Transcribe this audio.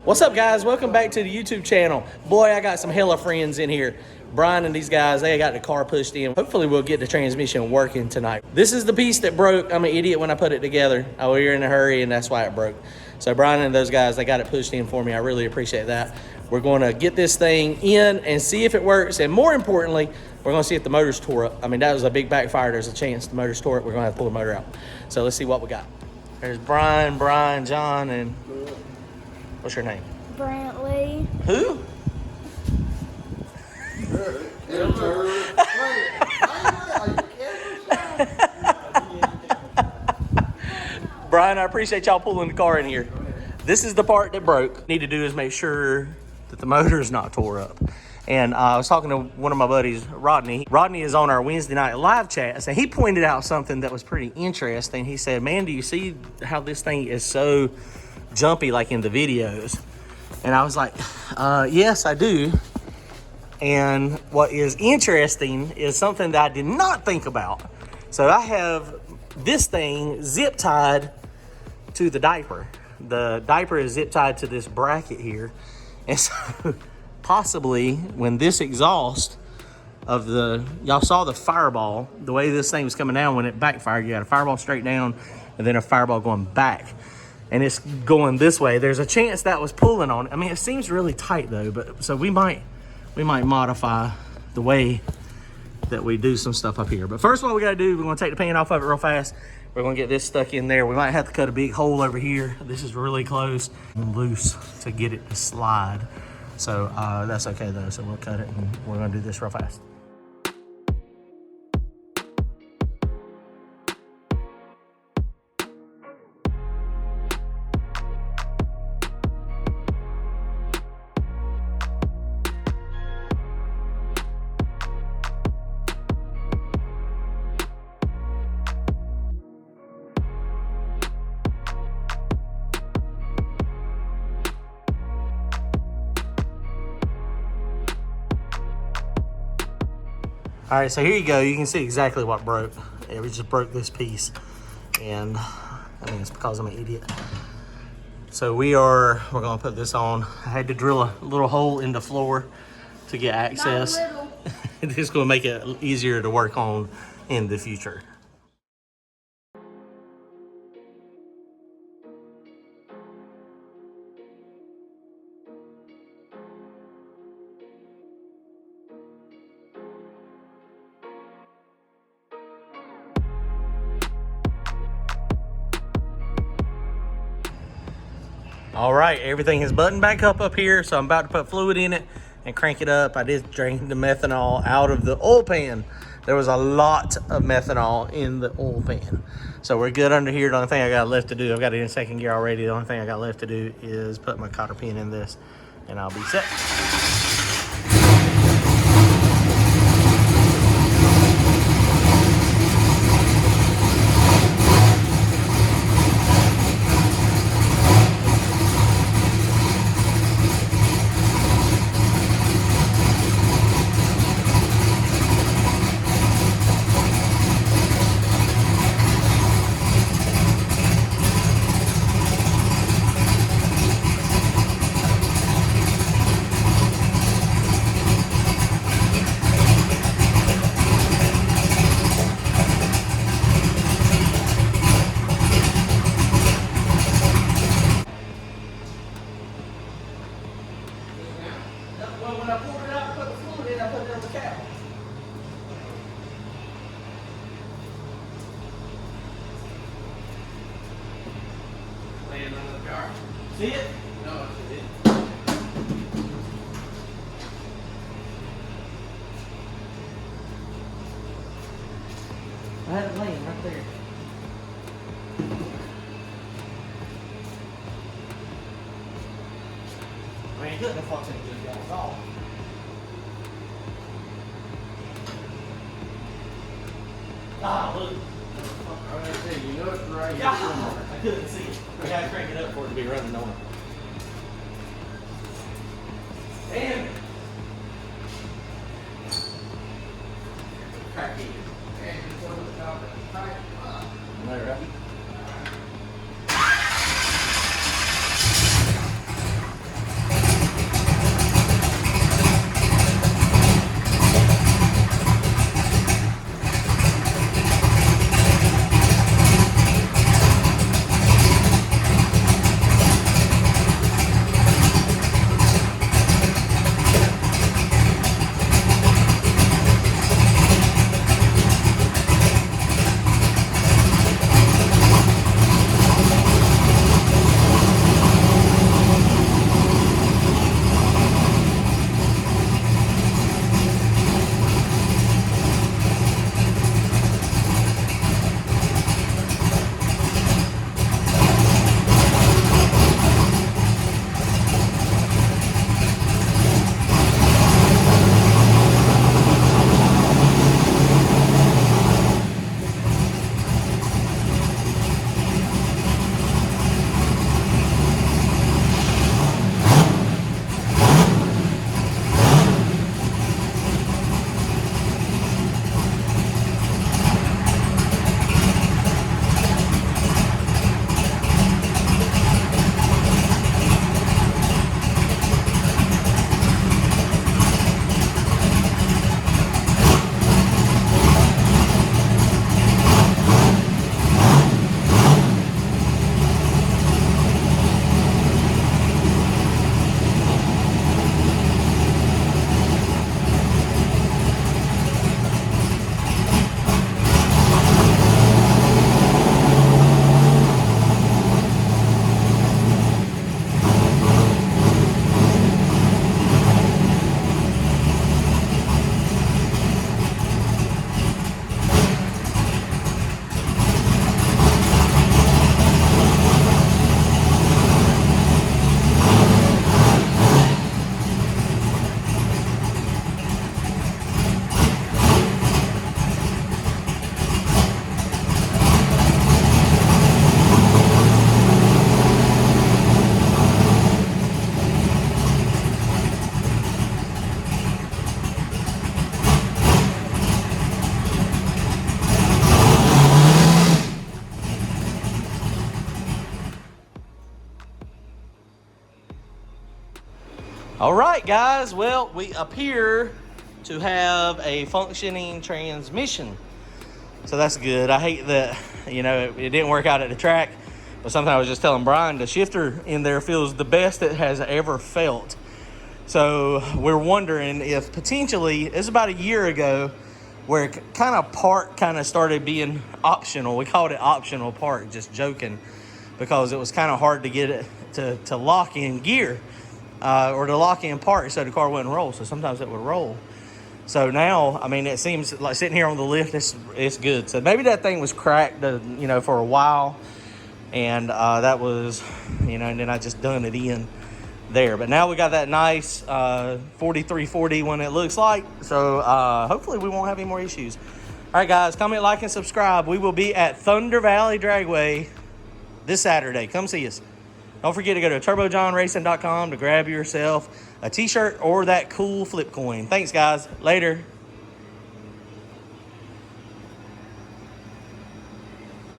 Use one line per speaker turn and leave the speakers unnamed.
What's up, guys? Welcome back to the YouTube channel. Boy, I got some hella friends in here. Brian and these guys, they got the car pushed in. Hopefully we'll get the transmission working tonight. This is the piece that broke. I'm an idiot when I put it together. I was in a hurry and that's why it broke. So Brian and those guys, they got it pushed in for me. I really appreciate that. We're going to get this thing in and see if it works. And more importantly, we're going to see if the motor's tore up. I mean, that was a big backfire. There's a chance the motor's tore up. We're going to have to pull the motor out. So let's see what we got. There's Brian, John, and what's your name?
Brantley.
Who? Brian, I appreciate y'all pulling the car in here. This is the part that broke. Need to do is make sure that the motor is not tore up. And I was talking to one of my buddies, Rodney. Rodney is on our Wednesday night live chat, and he pointed out something that was pretty interesting. He said, man, do you see how this thing is so jumpy like in the videos? And I was like, yes, I do. And what is interesting is something that I did not think about. So I have this thing zip tied to the diaper. The diaper is zip tied to this bracket here. And so possibly when this exhaust of y'all saw the fireball, the way this thing was coming down when it backfired, you had a fireball straight down and then a fireball going back. And it's going this way. There's a chance that was pulling on it. I mean, it seems really tight though, but so we might modify the way that we do some stuff up here. But first what we gotta do, we're gonna take the pan off of it real fast. We're gonna get this stuck in there. We might have to cut a big hole over here. This is really close and loose to get it to slide. So that's okay though. So we'll cut it and we're gonna do this real fast. All right, so here you go. You can see exactly what broke. We just broke this piece. And I mean, it's because I'm an idiot. So we're gonna put this on. I had to drill a little hole in the floor to get access. This is gonna make it easier to work on in the future. All right, everything is buttoned back up here, so I'm about to put fluid in it and crank it up. I did drain the methanol out of the oil pan. There was a lot of methanol in the oil pan. So we're good under here. The only thing I got left to do, I've got it in second gear already. The only thing I got left to do is put my cotter pin in this and I'll be set. When I pulled it out, I put the fluid in, I put it on the cap. Laying under the car. See it? No, it didn't. I had it laying right there. I mean, it couldn't have functioned good at all. Ah, look.
I was gonna say, you know it's right here.
I couldn't see it. I gotta crank it up for it to be running on it. Damn it. Crack it.
And it's over the top of the pipe.
Am I right? All right, guys. Well, we appear to have a functioning transmission. So that's good. I hate that, you know, it didn't work out at the track. But something I was just telling Brian, the shifter in there feels the best it has ever felt. So we're wondering if potentially, it's about a year ago, where kind of park kind of started being optional. We called it optional park, just joking, because it was kind of hard to get it to lock in gear or to lock in park so the car wouldn't roll. So sometimes it would roll. So now, I mean, it seems like sitting here on the lift, it's good. So maybe that thing was cracked, you know, for a while. And that was, you know, and then I just done it in there. But now we got that nice 4340 one, it looks like. So hopefully we won't have any more issues. All right, guys, comment, like, and subscribe. We will be at Thundervalley Dragway this Saturday. Come see us. Don't forget to go to turbojohnracing.com to grab yourself a t-shirt or that cool flip coin. Thanks, guys. Later.